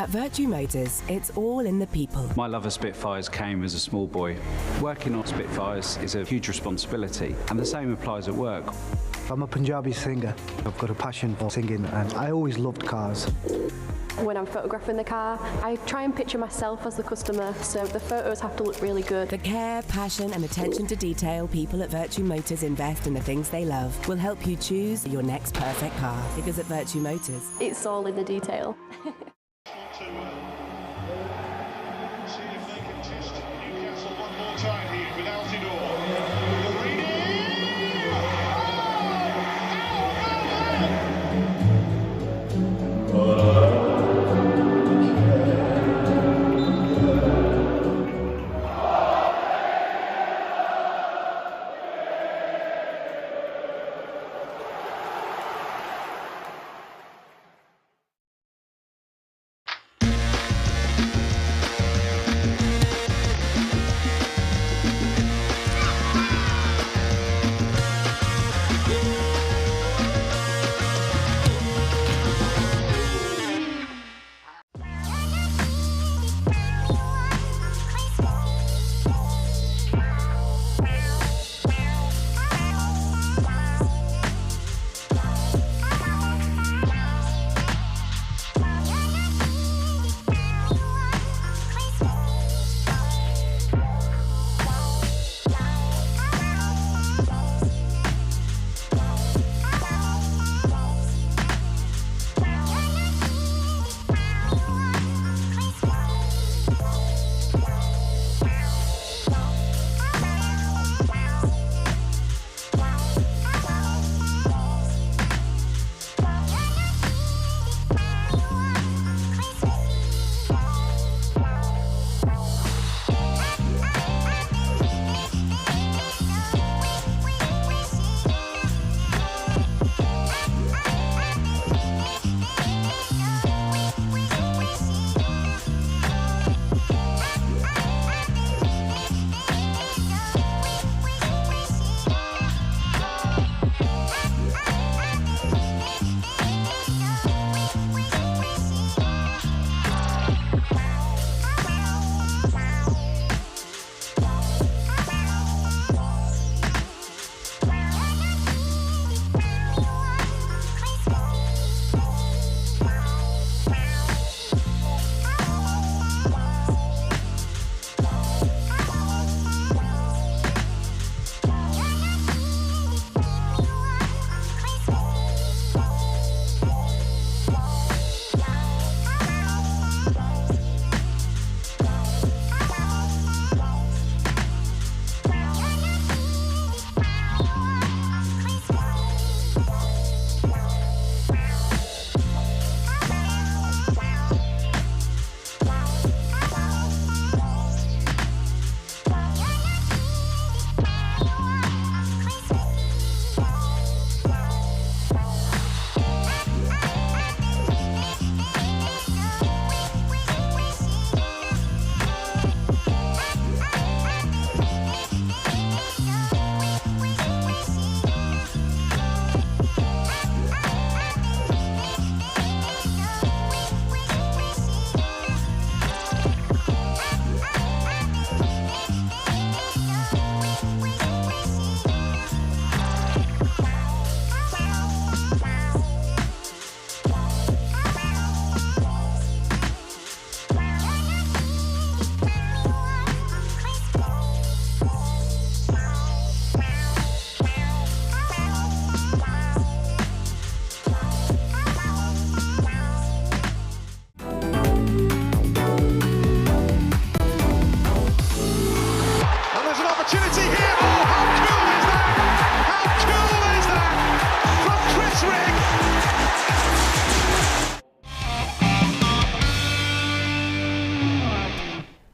At Virtue Motors, it's all in the people. My love of Spitfires came as a small boy. Working on Spitfires is a huge responsibility, and the same applies at work. I'm a Punjabi singer. I've got a passion for singing, and I always loved cars. When I'm photographing the car, I try and picture myself as the customer, so the photos have to look really good. The care, passion and attention to detail people at Virtue Motors invest in the things they love will help you choose your next perfect car. Because at Virtue Motors, it's all in the detail. See if they can test Newcastle one more time here with Altidore.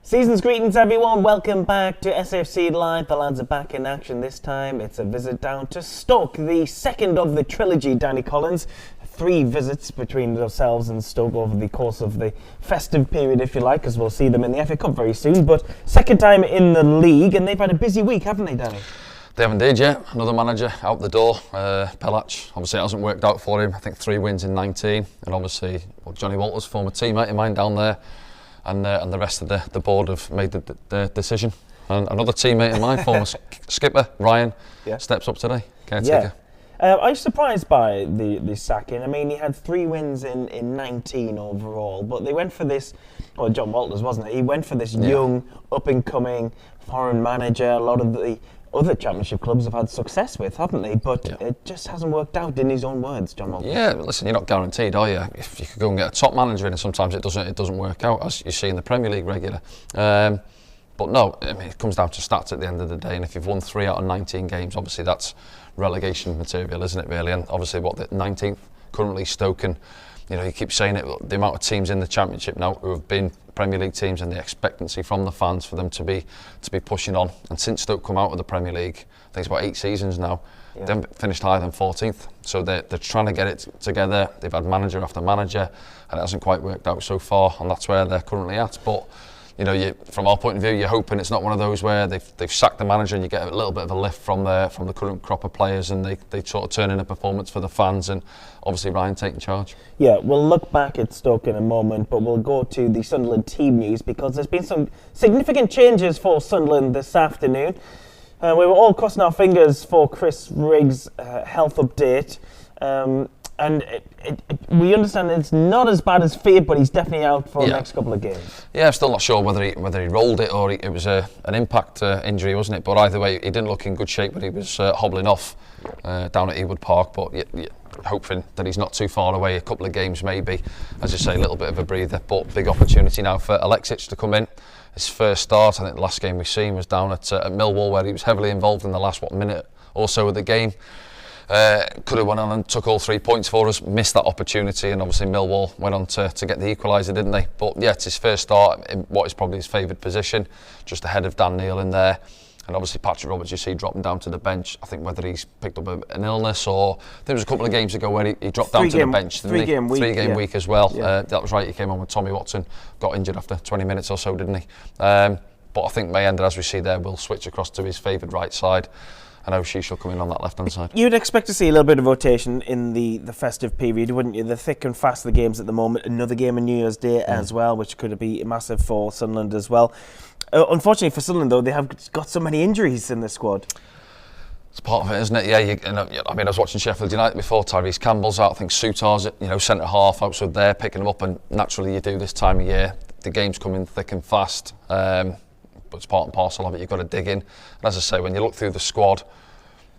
Season's greetings, everyone. Welcome back to SFC Live. The lads are back in action this time. It's a visit down to Stoke, the second of the trilogy, Danny Collins. 3 visits between themselves and Stoke over the course of the festive period, if you like, because we'll see them in the FA Cup very soon. But second time in the league, and they've had a busy week, haven't they, Danny? They have indeed, yeah. Another manager out the door, Pelac. Obviously it hasn't worked out for him. I think 3 wins in 19, and obviously Johnny Walters, former teammate of mine down there, and the rest of the board have made the decision. And another teammate of mine, former skipper Ryan, steps up today, caretaker. I was surprised by the sacking. I mean, he had 3 wins in 19 overall, but they went for this. Well, John Walters, wasn't it? He went for this young, up-and-coming foreign manager. A lot of the other championship clubs have had success with, haven't they? But it just hasn't worked out, in his own words, John Walters. Yeah, listen, you're not guaranteed, are you? If you could go and get a top manager in, and sometimes it doesn't work out, as you see in the Premier League regular. But no, I mean, it comes down to stats at the end of the day, and if you've won 3 out of 19 games, obviously that's relegation material, isn't it, really? And obviously, the 19th, currently Stoke, and you keep saying it, the amount of teams in the Championship now who have been Premier League teams, and the expectancy from the fans for them to be pushing on. And since Stoke come out of the Premier League, I think it's about 8 seasons now, they haven't finished higher than 14th. So they're trying to get it together. They've had manager after manager, and it hasn't quite worked out so far, and that's where they're currently at. But from our point of view, you're hoping it's not one of those where they've sacked the manager and you get a little bit of a lift from the current crop of players, and they sort of turn in a performance for the fans, and obviously Ryan taking charge. Yeah, we'll look back at Stoke in a moment, but we'll go to the Sunderland team news, because there's been some significant changes for Sunderland this afternoon. We were all crossing our fingers for Chris Riggs' health update. And we understand it's not as bad as feared, but he's definitely out for the next couple of games. Yeah, I'm still not sure whether he rolled it or it was an impact injury, wasn't it? But either way, he didn't look in good shape, but he was hobbling off down at Ewood Park. But hoping that he's not too far away, a couple of games maybe. As you say, a little bit of a breather, but big opportunity now for Alexic to come in. His first start, I think the last game we've seen was down at Millwall, where he was heavily involved in the last minute or so of the game. Could have went on and took all 3 points for us, missed that opportunity, and obviously Millwall went on to get the equaliser, didn't they? But it's his first start in what is probably his favoured position, just ahead of Dan Neil in there. And obviously Patrick Roberts, you see dropping down to the bench. I think whether he's picked up an illness, or there was a couple of games ago where he dropped down to the bench, didn't he? 3-game week as well. That was right, he came on with Tommy Watson, got injured after 20 minutes or so, didn't he? But I think Mayender, as we see there, will switch across to his favoured right side. I know she shall come in on that left-hand side. You'd expect to see a little bit of rotation in the festive period, wouldn't you? They're thick and fast, the games at the moment. Another game on New Year's Day as well, which could be massive for Sunderland as well. Unfortunately for Sunderland, though, they have got so many injuries in the squad. It's part of it, isn't it? Yeah, I was watching Sheffield United before. Tyrese Campbell's out. I think Soutar's, centre half out, so they're picking them up, and naturally you do this time of year. The games come in thick and fast. But it's part and parcel of it, you've got to dig in. And as I say, when you look through the squad,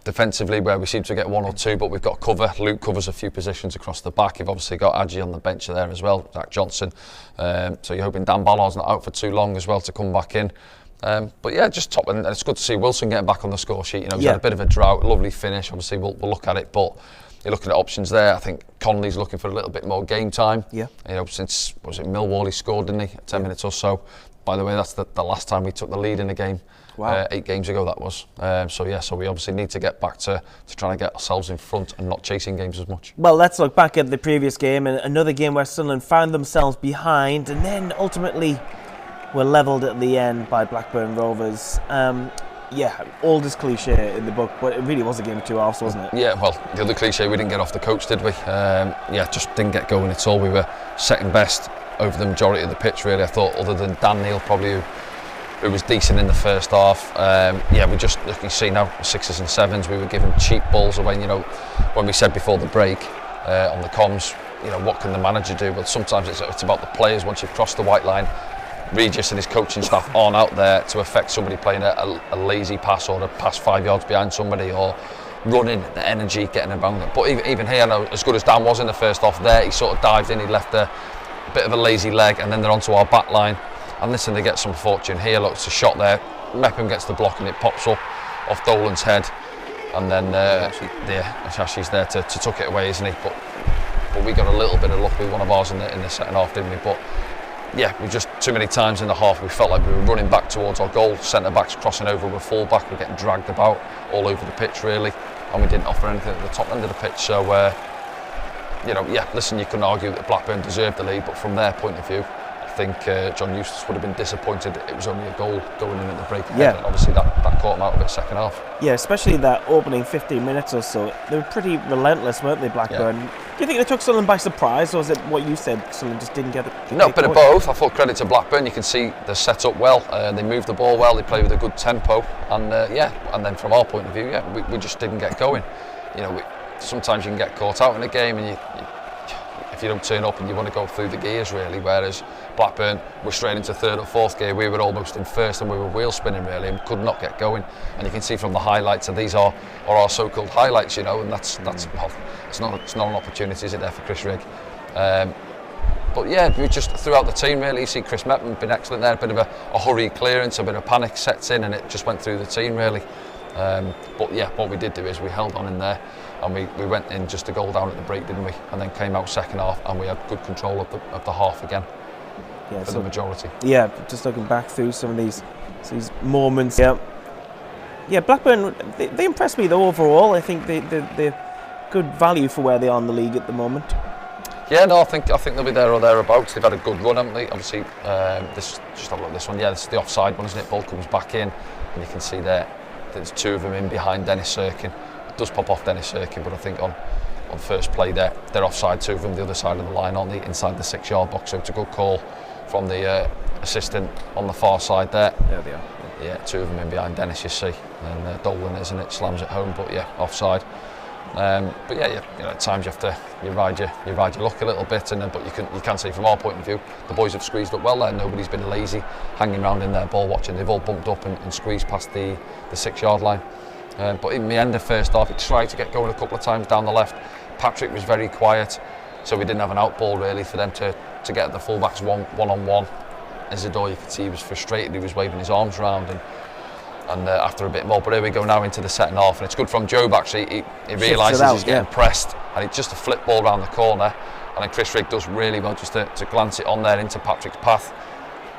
defensively, where we seem to get 1 or 2, but we've got cover. Luke covers a few positions across the back. You've obviously got Adji on the bench there as well, Zach Johnson. So you're hoping Dan Ballard's not out for too long as well to come back in. But just top, and it's good to see Wilson getting back on the score sheet. He's had a bit of a drought, lovely finish. Obviously, we'll look at it, but you're looking at options there. I think Connolly's looking for a little bit more game time. Since Millwall he scored, didn't he? 10 minutes or so. By the way, that's the last time we took the lead in a game. Wow. 8 games ago that was. So we obviously need to get back to trying to get ourselves in front and not chasing games as much. Well, let's look back at the previous game, and another game where Sunderland found themselves behind and then ultimately were levelled at the end by Blackburn Rovers. Oldest cliche in the book, but it really was a game of 2 halves, wasn't it? Yeah, well, the other cliche, we didn't get off the coach, did we? Just didn't get going at all. We were second best over the majority of the pitch, really. I thought, other than Dan Neil, probably, who was decent in the first half. We just, you can see now, 6s and 7s, we were giving cheap balls away. When we said before the break on the comms, what can the manager do? Well, sometimes it's about the players. Once you've crossed the white line, Regis and his coaching staff aren't out there to affect somebody playing a lazy pass, or a pass 5 yards behind somebody, or running, the energy, getting around it. But even here, as good as Dan was in the first half there, he sort of dived in, he left a bit of a lazy leg, and then they're onto our back line. And listen, they get some fortune here. Look, it's a shot there. Mepham gets the block and it pops up off Dolan's head. And then Ashi's there to tuck it away, isn't he? But we got a little bit of luck with one of ours in the second half, didn't we? But we just too many times in the half we felt like we were running back towards our goal. Centre backs crossing over with full back. We're getting dragged about all over the pitch, really. And we didn't offer anything at the top end of the pitch. So, listen, you can argue that Blackburn deserved the lead, but from their point of view, I think John Eustace would have been disappointed it was only a goal going in at the break. Yeah. And obviously that caught him out a bit second half. Yeah, especially that opening 15 minutes or so. They were pretty relentless, weren't they, Blackburn? Yeah. Do you think they took Sunderland by surprise, or was it what you said, Sunderland just didn't get it? No, a bit of both. I thought credit to Blackburn. You can see they're set up well. They moved the ball well. They play with a good tempo, and and then from our point of view, we just didn't get going. You know, sometimes you can get caught out in a game, and if you don't turn up and you want to go through the gears really, whereas Blackburn were straight into third or fourth gear, we were almost in first and we were wheel spinning really and could not get going. And you can see from the highlights, and these are our so-called highlights, you know, and that's well, it's not an opportunity, is it, there for Chris Rigg? But yeah, we just throughout the team really, you see Chris Mepham been excellent there, a bit of a hurried clearance, a bit of panic sets in and it just went through the team really. But yeah, what we did do is we held on in there and we went in just a goal down at the break, didn't we? And then came out second half and we had good control of the half again, for the majority. Yeah, just looking back through some of these moments. Yeah, Blackburn, they impressed me though overall. I think they're good value for where they are in the league at the moment. Yeah, no, I think they'll be there or thereabouts. They've had a good run, haven't they? Obviously, just have a look at this one. Yeah, this is the offside one, isn't it? Ball comes back in, and you can see there there's two of them in behind Dennis Sirkin. It does pop off Dennis Sirkin, but I think on first play there, they're offside, two of them the other side of the line, aren't they? Inside the 6-yard box, so it's a good call from the assistant on the far side there. There they are. Yeah, two of them in behind Dennis, you see, and Dolan, isn't it? Slams it home, but yeah, offside. But yeah, you know, at times you have to ride your luck a little bit, but you can see from our point of view, the boys have squeezed up well there. Nobody's been lazy, hanging around in their ball watching. They've all bumped up and squeezed past the 6-yard line. But in the end of first half, he tried to get going a couple of times down the left. Patrick was very quiet, so we didn't have an out ball really for them to get the fullbacks one-on-one. Isidore, you could see he was frustrated. He was waving his arms around and after a bit more, but here we go now into the second half, and it's good from Job actually. He realises he's getting pressed, and it's just a flip ball around the corner, and then Chris Rigg does really well just to glance it on there into Patrick's path.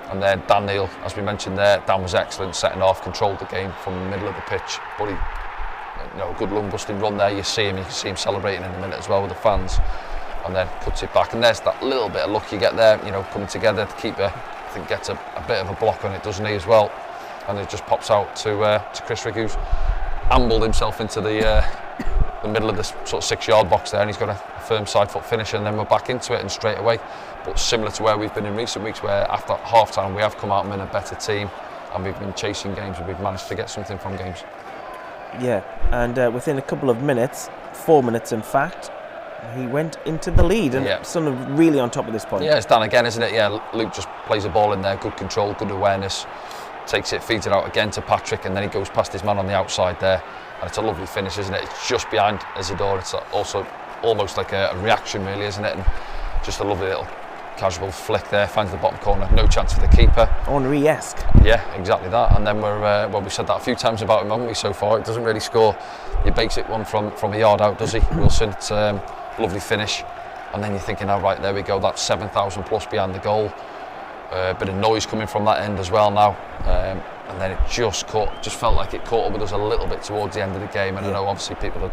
And then Dan Neil, as we mentioned there, Dan was excellent setting off, controlled the game from the middle of the pitch, but he, you know, a good lung busting run there. You can see him celebrating in a minute as well with the fans, and then puts it back, and there's that little bit of luck you get there, you know, coming together. The keeper, I think, gets a bit of a block on it, doesn't he, as well? And it just pops out to Chris Rigg, who's ambled himself into the middle of this sort of 6-yard box there, and he's got a firm side foot finish, and then we're back into it and straight away. But similar to where we've been in recent weeks, where after half time we have come out and been a better team, and we've been chasing games and we've managed to get something from games. Yeah, and within a couple of minutes, 4 minutes in fact, he went into the lead, and sort of really on top at this point. Yeah, it's Dan again, isn't it? Yeah, Luke just plays the ball in there, good control, good awareness. Takes it, feeds it out again to Patrick, and then he goes past his man on the outside there, and it's a lovely finish, isn't it? It's just behind Isidore. It's also almost like a reaction really, isn't it? And just a lovely little casual flick there, finds the bottom corner, no chance for the keeper. Henry-esque. Yeah, exactly that. And then we've said that a few times about him, haven't we, so far? It doesn't really score your basic one from a yard out, does he? Wilson, it's lovely finish, and then you're thinking, oh right, there we go, that's 7,000 plus behind the goal. A bit of noise coming from that end as well now, and then it just felt like it caught up with us a little bit towards the end of the game. And I know obviously people are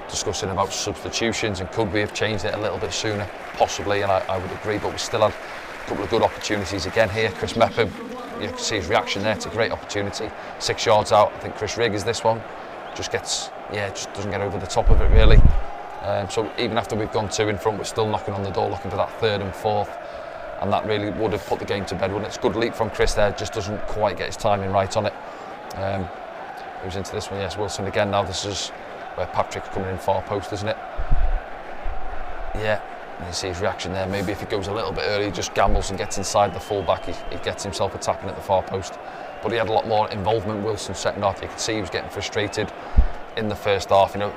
discussing about substitutions and could we have changed it a little bit sooner, possibly, and I would agree, but we still had a couple of good opportunities again here. Chris Mepham, you can see his reaction there, it's a great opportunity, 6 yards out. I think Chris Rigg is this one, just doesn't get over the top of it really. So even after we've gone 2 in front, we're still knocking on the door looking for that 3rd and 4th. And that really would have put the game to bed, wouldn't it? It's a good leap from Chris there, just doesn't quite get his timing right on it. Moves into this one, yes, Wilson again now. This is where Patrick's coming in far post, isn't it? Yeah, and you see his reaction there. Maybe if he goes a little bit early, he just gambles and gets inside the full-back, he gets himself a tapping at the far post. But he had a lot more involvement, Wilson, second half. You could see he was getting frustrated in the first half, you know.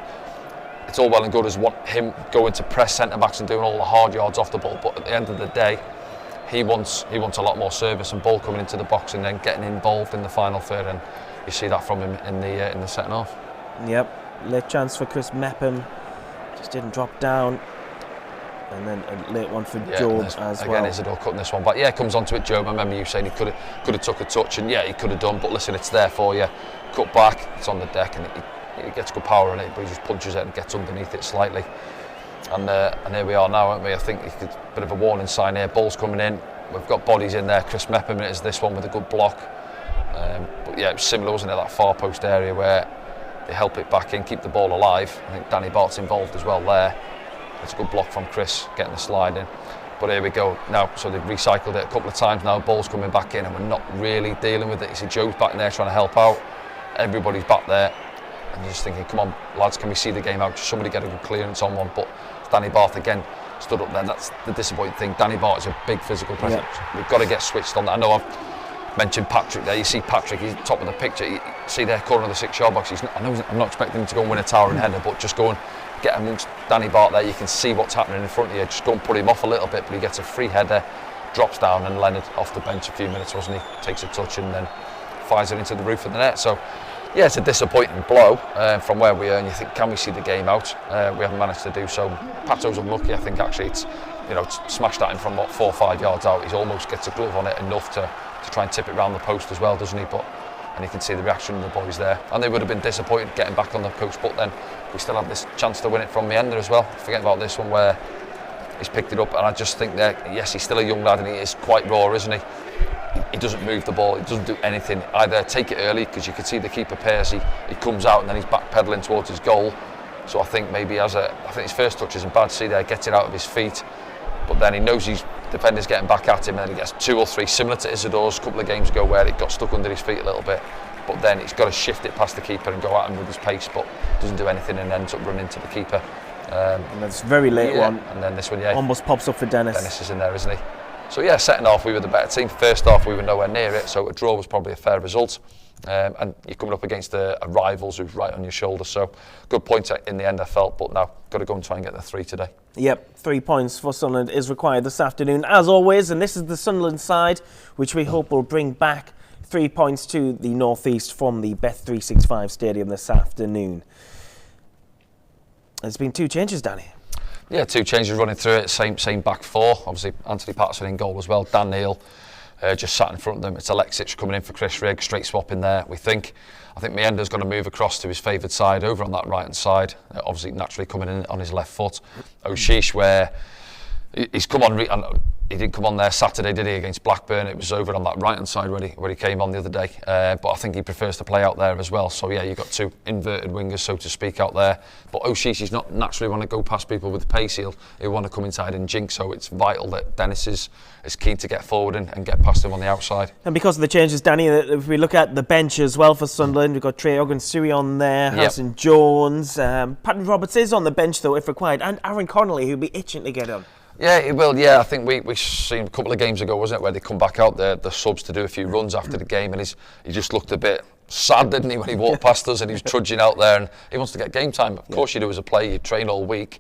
It's all well and good as him going to press centre-backs and doing all the hard yards off the ball, but at the end of the day, he wants a lot more service and ball coming into the box and then getting involved in the final third, and you see that from him in the second half. Yep, late chance for Chris Mepham, just didn't drop down, and then a late one for Job as well. Again, Isidore cutting this one back. Yeah, comes onto it, Job. I remember you saying he could have took a touch, and yeah, he could have done. But listen, it's there for you. Cut back, it's on the deck, and he gets good power on it, but he just punches it and gets underneath it slightly. And here we are now, aren't we? I think it's a bit of a warning sign here. Ball's coming in. we've got bodies in there. Chris Meppermint is this one with a good block. But yeah, it was similar, wasn't it? That far post area where they help it back in, keep the ball alive. I think Danny Bart's involved as well there. It's a good block from Chris, getting the slide in. But here we go now, so they've recycled it a couple of times now, ball's coming back in and we're not really dealing with it. You see Joe's back there trying to help out, everybody's back there, and you're just thinking, come on lads, can we see the game out? Just somebody get a good clearance on one, but Danny Bart again stood up there. That's the disappointing thing. Danny Bart is a big physical presence. Yeah. We've got to get switched on that. I know I've mentioned Patrick there, you see Patrick, he's top of the picture, you see there corner of the 6-yard box, I'm not expecting him to go and win a towering header, but just go and get amongst Danny Bart there, you can see what's happening in front of you, just go and put him off a little bit, but he gets a free header, drops down, and Leonard off the bench a few minutes, wasn't he, takes a touch and then fires it into the roof of the net. So yeah, it's a disappointing blow from where we are, and you think, can we see the game out? We haven't managed to do so. Pato's unlucky, I think actually it's, smashed at him from what, 4 or 5 yards out. He almost gets a glove on it enough to try and tip it round the post as well, doesn't he? And you can see the reaction of the boys there, and they would have been disappointed getting back on the coast, but then we still have this chance to win it from the ender as well. Forget about this one where he's picked it up, and I just think that yes, he's still a young lad and he is quite raw, isn't he? He doesn't move the ball, he doesn't do anything, either take it early, because you can see the keeper pairs, he comes out and then he's backpedaling towards his goal. So I think maybe I think his first touch isn't bad, see there, gets it out of his feet, but then he knows his defender's getting back at him, and then he gets 2 or 3, similar to Isidore's a couple of games ago where it got stuck under his feet a little bit, but then he's got to shift it past the keeper and go at him with his pace, but doesn't do anything and ends up running into the keeper. And that's a very late one. And then this one, almost pops up for Dennis. Dennis is in there, isn't he? So yeah, second half we were the better team. First half we were nowhere near it, so a draw was probably a fair result. And you're coming up against a rivals who's right on your shoulder, so good point in the end I felt, but now got to go and try and get the 3 today. Yep, 3 points for Sunderland is required this afternoon, as always, and this is the Sunderland side, which we hope will bring back 3 points to the northeast from the Bet365 Stadium this afternoon. There's been 2 changes, Danny. Yeah, 2 changes running through it, same back 4. Obviously Anthony Patterson in goal as well, Dan Neil just sat in front of them. It's Alexic coming in for Chris Rigg, straight swap in there. I think Mienda's going to move across to his favoured side over on that right hand side, obviously naturally coming in on his left foot. Oshish, where he's come on, he didn't come on there Saturday, did he, against Blackburn? It was over on that right hand side where he came on the other day, but I think he prefers to play out there as well. So yeah, you've got 2 inverted wingers, so to speak, out there, but Oshish, he's not naturally want to go past people with the pace, he'll want to come inside and jinx, so it's vital that Dennis is keen to get forward and get past him on the outside. And because of the changes, Danny, if we look at the bench as well for Sunderland, we've got Trey Ogunsiri on there, Harrison Jones, Patton Roberts is on the bench though if required, and Aaron Connolly, who'll be itching to get on. Yeah, it will. Yeah, I think we seen a couple of games ago, wasn't it, where they come back out the subs to do a few runs after the game, and he just looked a bit sad, didn't he, when he walked past us and he was trudging out there, and he wants to get game time. Of course you do as a player, you train all week.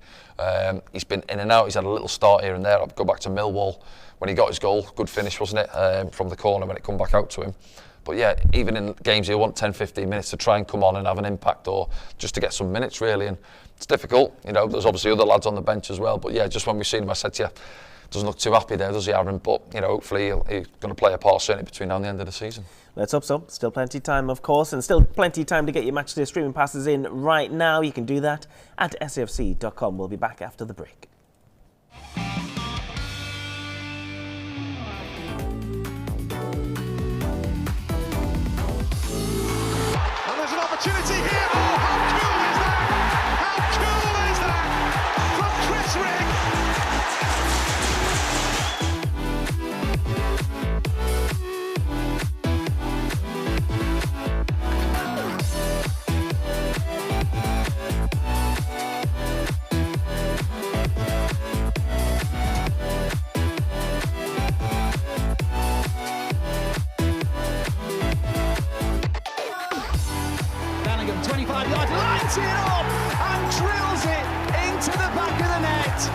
He's been in and out, he's had a little start here and there. I'll go back to Millwall when he got his goal, good finish, wasn't it, from the corner when it come back out to him. But yeah, even in games he'll want 10-15 minutes to try and come on and have an impact, or just to get some minutes really, and it's difficult, there's obviously other lads on the bench as well, but yeah, just when we've seen him, I said to you, doesn't look too happy there, does he, Aaron? But hopefully he's going to play a part certainly between now and the end of the season. Let's hope so. Still plenty of time, of course, and still plenty of time to get your matchday streaming passes in right now. You can do that at safc.com. We'll be back after the break. And there's an opportunity here. Oh, how cool is that? How cool is that? From Chris Rigg. Bellingham, 25 yards, lines it up and drills it into the back of the net.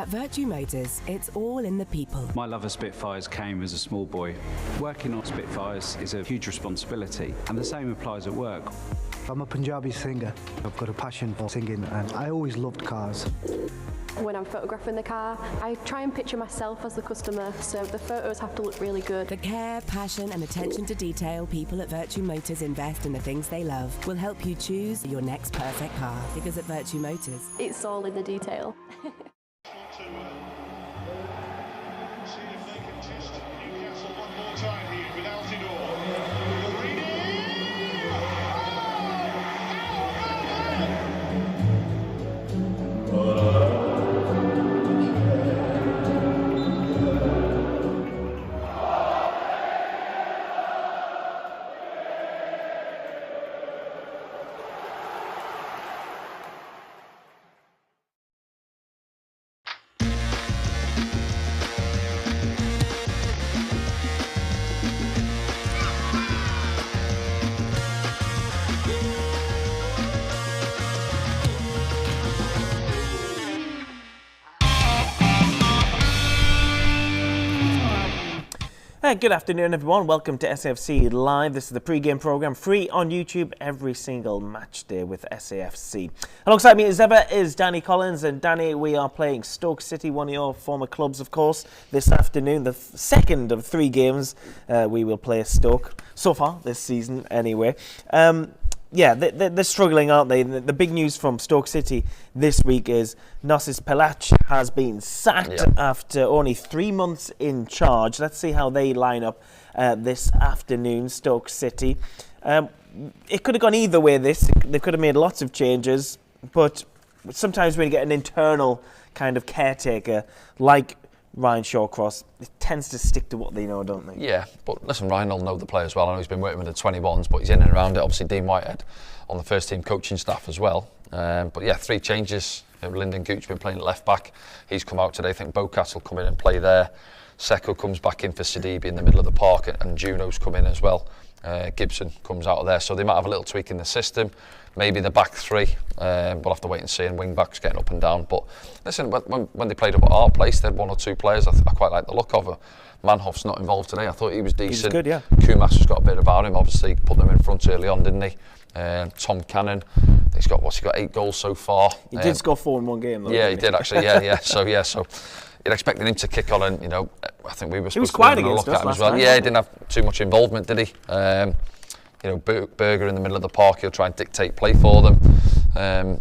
At Virtue Motors, it's all in the people. My love of Spitfires came as a small boy. Working on Spitfires is a huge responsibility, and the same applies at work. I'm a Punjabi singer. I've got a passion for singing and I always loved cars. When I'm photographing the car, I try and picture myself as the customer, so the photos have to look really good. The care, passion and attention to detail people at Virtue Motors invest in the things they love will help you choose your next perfect car. Because at Virtue Motors, It's all in the detail. See if they can test Newcastle one more time here with Altidore. Green Good afternoon, everyone. Welcome to SAFC Live. This is the pre-game program, free on YouTube every single match day with SAFC. Alongside me as ever is Danny Collins. And Danny, we are playing Stoke City, one of your former clubs, of course, this afternoon. The second of 3 games we will play Stoke, so far this season anyway. Yeah, they're struggling, aren't they? The big news from Stoke City this week is Narcis Pelac has been sacked after only 3 months in charge. Let's see how they line up this afternoon, Stoke City. It could have gone either way, this. They could have made lots of changes, but sometimes when you get an internal kind of caretaker like Ryan Shawcross, it tends to stick to what they know, don't they? Yeah, but listen, Ryan will know the players well. I know he's been working with the 21s, but he's in and around it. Obviously, Dean Whitehead on the first team coaching staff as well. But yeah, 3 changes. Lyndon Gooch been playing at left back. He's come out today. I think Bocat will come in and play there. Seko comes back in for Sidibe in the middle of the park, and Juno's come in as well. Gibson comes out of there, so they might have a little tweak in the system. Maybe the back 3. We'll have to wait and see. And wing backs getting up and down. But listen, when they played up at our place, they had 1 or 2 players I quite like the look of. Manhoff's not involved today. I thought he was decent. He was good, yeah. Kumas has got a bit about him. Obviously, put them in front early on, didn't he? Tom Cannon, I think he's got 8 goals so far. He did score 4 in 1 game, though. Yeah, he did actually. Yeah. So you'd expected him to kick on, and I think we were supposed to have a look at him as well. Time, yeah, he didn't have too much involvement, did he? Berger in the middle of the park, he'll try and dictate play for them.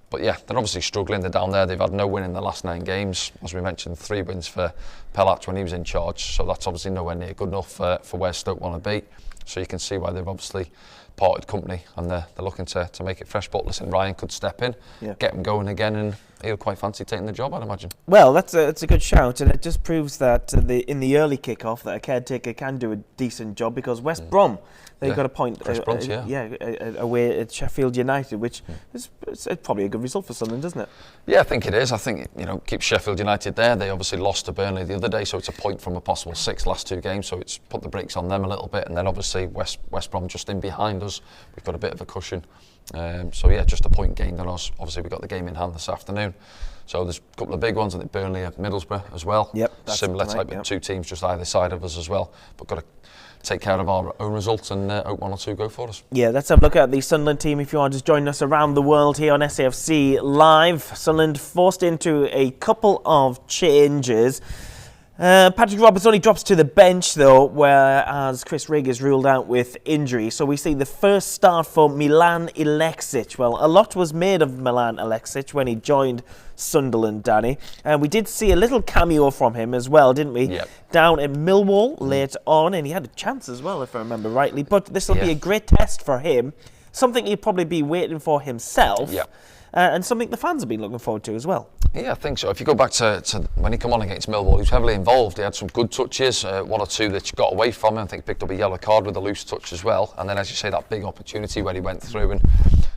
But yeah, they're obviously struggling. They're down there. They've had no win in the last 9 games. As we mentioned, 3 wins for Pelac when he was in charge. So that's obviously nowhere near good enough for where Stoke want to be. So you can see why they've obviously parted company, and they're looking to make it fresh. But listen, Ryan could step in, get him going again, and he'll quite fancy taking the job, I'd imagine. Well, that's a good shout, and it just proves that in the early kick-off that a caretaker can do a decent job, because West Brom, they got a point away at Sheffield United, which is probably a good result for Sunderland, doesn't it? Yeah, I think it is. I think keep Sheffield United there. They obviously lost to Burnley the other day, so it's a point from a possible 6 last 2 games. So it's put the brakes on them a little bit, and then obviously West Brom just in behind us. We've got a bit of a cushion. So yeah, just a point gained on us. Obviously we've got the game in hand this afternoon. So there's a couple of big ones. I think Burnley at Middlesbrough as well. Yep, similar type of 2 teams just either side of us as well. But got to take care of our own results and hope 1 or 2 go for us. Yeah, let's have a look at the Sunderland team if you are just joining us around the world here on SAFC Live. Sunderland forced into a couple of changes. Patrick Roberts only drops to the bench though, whereas Chris Rigg is ruled out with injury. So we see the first start for Milan Aleksic. Well, a lot was made of Milan Aleksic when he joined Sunderland, Danny. And we did see a little cameo from him as well, didn't we? Yep. Down at Millwall late on, and he had a chance as well, if I remember rightly. But this will be a great test for him. Something he'll probably be waiting for himself. Yep. And something the fans have been looking forward to as well. Yeah, I think so. If you go back to when he came on against Millwall, he was heavily involved. He had some good touches, 1 or 2 that got away from him. I think he picked up a yellow card with a loose touch as well. And then, as you say, that big opportunity where he went through and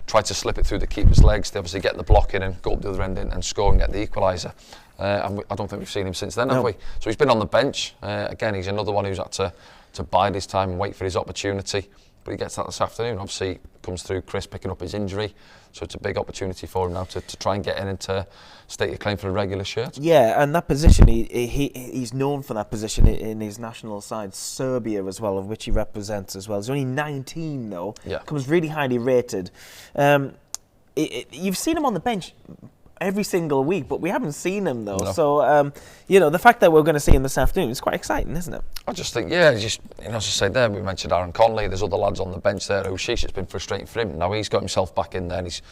tried to slip it through the keeper's legs. They obviously get the block in and go up the other end and score and get the equaliser. And I don't think we've seen him since then, have we? So he's been on the bench. Again, he's another one who's had to bide his time and wait for his opportunity. but he gets that this afternoon. Obviously, comes through Chris picking up his injury, so it's a big opportunity for him now to try and get in and to state a claim for a regular shirt. Yeah, and that position, he's known for that position in his national side, Serbia as well, of which he represents as well. He's only 19 though, comes really highly rated. You've seen him on the bench every single week, but we haven't seen him though. No. So, the fact that we're going to see him this afternoon is quite exciting, isn't it? I just think, as I said there, we mentioned Aaron Conley, there's other lads on the bench there who, it's been frustrating for him. Now he's got himself back in there, and he's,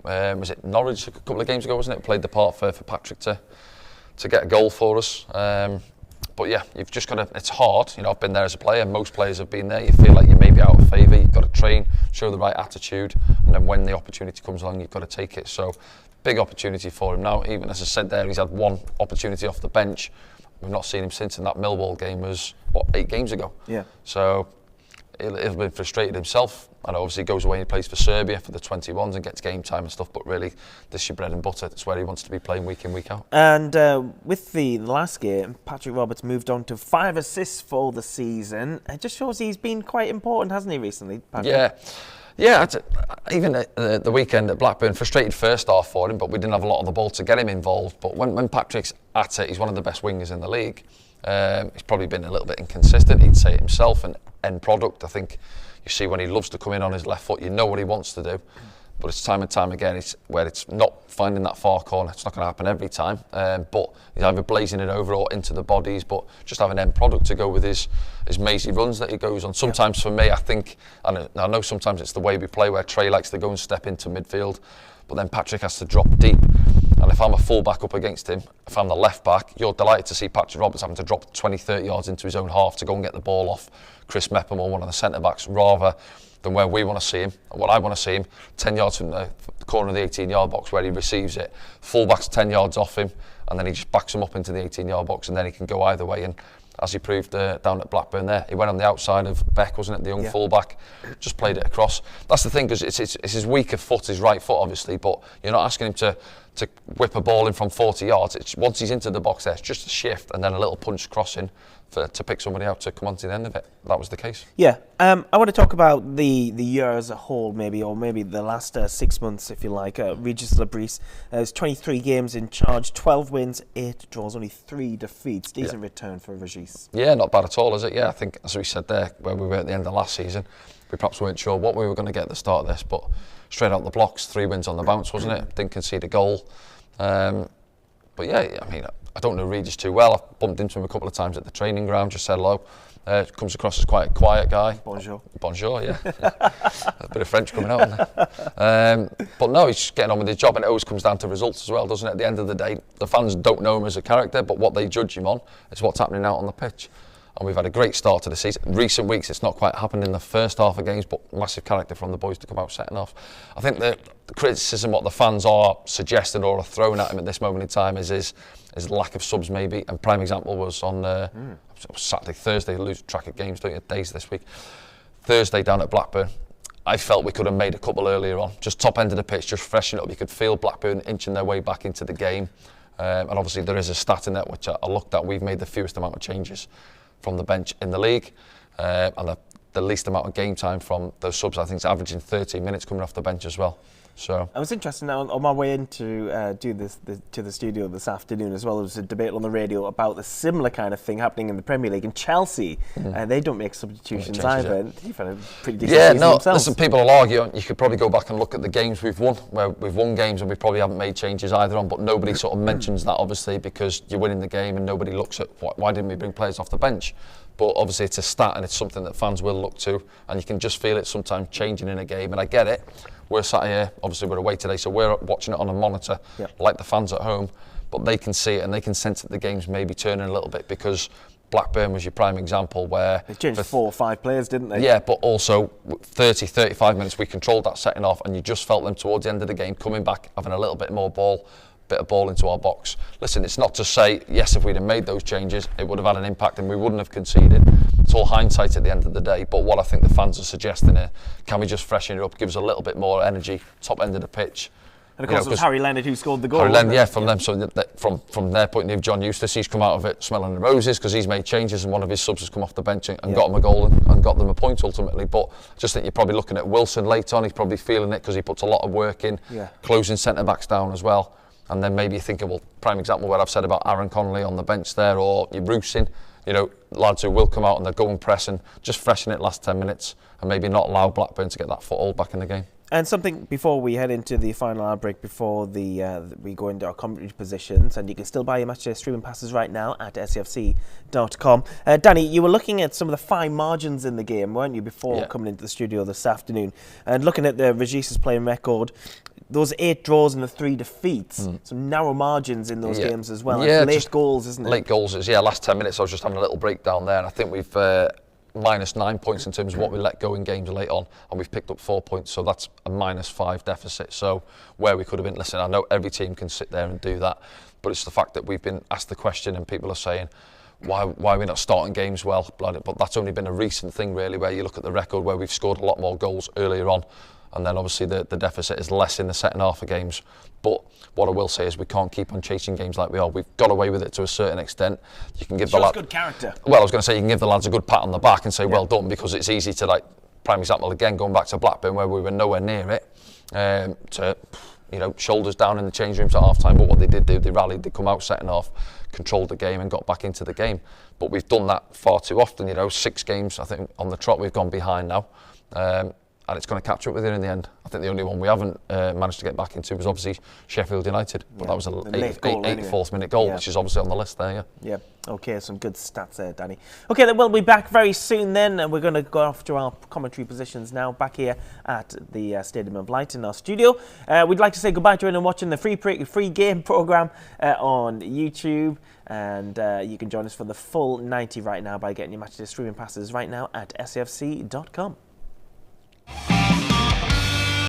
was it Norwich a couple of games ago, wasn't it? Played the part for Patrick to get a goal for us. But yeah, you've just got to, it's hard, I've been there as a player, most players have been there, you feel like you may be out of favour, you've got to train, show the right attitude, and then when the opportunity comes along, you've got to take it. So, big opportunity for him now. Even as I said there, he's had one opportunity off the bench. We've not seen him since, and that Millwall game was, 8 games ago? Yeah. So he'll have been frustrated himself, and obviously goes away and plays for Serbia for the 21s and gets game time and stuff, but really, this is your bread and butter. It's where he wants to be playing week in, week out. And with the last game, Patrick Roberts moved on to 5 assists for the season. It just shows he's been quite important, hasn't he, recently, Patrick? Yeah, even the weekend at Blackburn, frustrated first half for him, but we didn't have a lot of the ball to get him involved. But when Patrick's at it, he's one of the best wingers in the league. He's probably been a little bit inconsistent, he'd say it himself, and end product, I think you see when he loves to come in on his left foot, you know what he wants to do. But it's time and time again, it's where it's not finding that far corner. It's not going to happen every time, but he's either blazing it over or into the bodies, but just have an end product to go with his mazy runs that he goes on. Sometimes for me, I think, and I know sometimes it's the way we play where Trey likes to go and step into midfield, but then Patrick has to drop deep. And if I'm a full back up against him, if I'm the left back, you're delighted to see Patrick Roberts having to drop 20, 30 yards into his own half to go and get the ball off Chris Mepham or one of the centre-backs, rather than where we want to see him, and what I want to see him, 10 yards from the corner of the 18-yard box where he receives it, full-back's 10 yards off him, and then he just backs him up into the 18-yard box, and then he can go either way. And as he proved down at Blackburn there, he went on the outside of Beck, wasn't it, the young full-back, just played it across. That's the thing, because it's his weaker foot, his right foot, obviously, but you're not asking him to whip a ball in from 40 yards. It's once he's into the box there, it's just a shift, and then a little punch crossing to pick somebody out to come on to the end of it. That was the case. Yeah, I want to talk about the year as a whole, maybe, or maybe the last 6 months, if you like. Regis Lebris has 23 games in charge, 12 wins, 8 draws, only 3 defeats. Decent return for Regis. Yeah, not bad at all, is it? Yeah, I think, as we said there, where we were at the end of last season, we perhaps weren't sure what we were going to get at the start of this, but straight out the blocks, 3 wins on the bounce, wasn't it? Didn't concede a goal. But yeah, I mean, I don't know Regis too well. I've bumped into him a couple of times at the training ground, just said hello. Comes across as quite a quiet guy. Bonjour. Bonjour, yeah. A bit of French coming out in there. But no, he's just getting on with his job, and it always comes down to results as well, doesn't it? At the end of the day, the fans don't know him as a character, but what they judge him on is what's happening out on the pitch. And we've had a great start to the season. In recent weeks, it's not quite happened in the first half of games, but massive character from the boys to come out second half. I think the criticism, what the fans are suggesting or are throwing at him at this moment in time is the lack of subs, maybe. And prime example was on Saturday, Thursday, lose track of games, don't you, days this week. Thursday down at Blackburn, I felt we could have made a couple earlier on. Just top end of the pitch, just freshen up. You could feel Blackburn inching their way back into the game. And obviously there is a stat in that which I looked at. We've made the fewest amount of changes from the bench in the league, and the least amount of game time from those subs. I think it's averaging 13 minutes coming off the bench as well. So I was interested now on my way into to the studio this afternoon as well. There was a debate on the radio about the similar kind of thing happening in the Premier League. And Chelsea, they don't make substitutions either. They've had a pretty decent season themselves. Listen, people will argue. You could probably go back and look at the games we've won, where we've won games and we probably haven't made changes either on. But nobody sort of mentions that, obviously, because you're winning the game and nobody looks at why didn't we bring players off the bench. But obviously it's a stat and it's something that fans will look to, and you can just feel it sometimes changing in a game. And I get it. We're sat here, obviously we're away today, so we're watching it on a monitor, like the fans at home, but they can see it and they can sense that the game's maybe turning a little bit, because Blackburn was your prime example where... They changed 4 or 5 players, didn't they? Yeah, but also 30, 35 minutes, we controlled that setting off, and you just felt them towards the end of the game coming back, having a little bit more bit of ball into our box. Listen, it's not to say, yes, if we'd have made those changes, it would have had an impact and we wouldn't have conceded. It's all hindsight at the end of the day, but what I think the fans are suggesting here, can we just freshen it up, give us a little bit more energy, top end of the pitch, And of course, it was Harry Leonard who scored the goal. Harry Leonard, from them. So from their point of view, John Eustace, he's come out of it smelling the roses because he's made changes and one of his subs has come off the bench and got them a goal and got them a point ultimately. But I just think you're probably looking at Wilson late on. He's probably feeling it because he puts a lot of work in, closing centre backs down as well. And then maybe you're thinking, well, prime example where I've said about Aaron Connolly on the bench there, or you're Roosing, lads who will come out and they're going press and just freshen it last 10 minutes and maybe not allow Blackburn to get that foothold back in the game. And something before we head into the final hour break, before we go into our commentary positions, and you can still buy your match streaming passes right now at sfc.com. Danny, you were looking at some of the fine margins in the game, weren't you, before coming into the studio this afternoon? And looking at the Regis's playing record, those 8 draws and the 3 defeats, some narrow margins in those games as well. Yeah, late goals, isn't it? Late goals is, last 10 minutes I was just having a little breakdown there, and I think we've minus 9 points in terms of what we let go in games late on, and we've picked up 4 points, so that's a -5 deficit. So where we could have been, listen, I know every team can sit there and do that, but it's the fact that we've been asked the question and people are saying, why are we not starting games well? But that's only been a recent thing really, where you look at the record where we've scored a lot more goals earlier on, and then obviously the deficit is less in the second half of games. But what I will say is we can't keep on chasing games like we are. We've got away with it to a certain extent. You can give the lads good character. Well, I was going to say you can give the lads a good pat on the back and say well done, because it's easy to, like, prime example again, going back to Blackburn where we were nowhere near it, to shoulders down in the change rooms at half time. But what they did do, they rallied, they come out second half, controlled the game and got back into the game. But we've done that far too often. 6 games I think on the trot we've gone behind now. And it's going to catch up with it in the end. I think the only one we haven't managed to get back into was obviously Sheffield United. But that was an 84th minute goal, which is obviously on the list there, Yeah, okay, some good stats there, Danny. Okay, then we'll be back very soon then, and we're going to go off to our commentary positions now, back here at the Stadium of Light in our studio. We'd like to say goodbye to anyone watching the free game programme on YouTube, and you can join us for the full 90 right now by getting your match day streaming passes right now at sfc.com.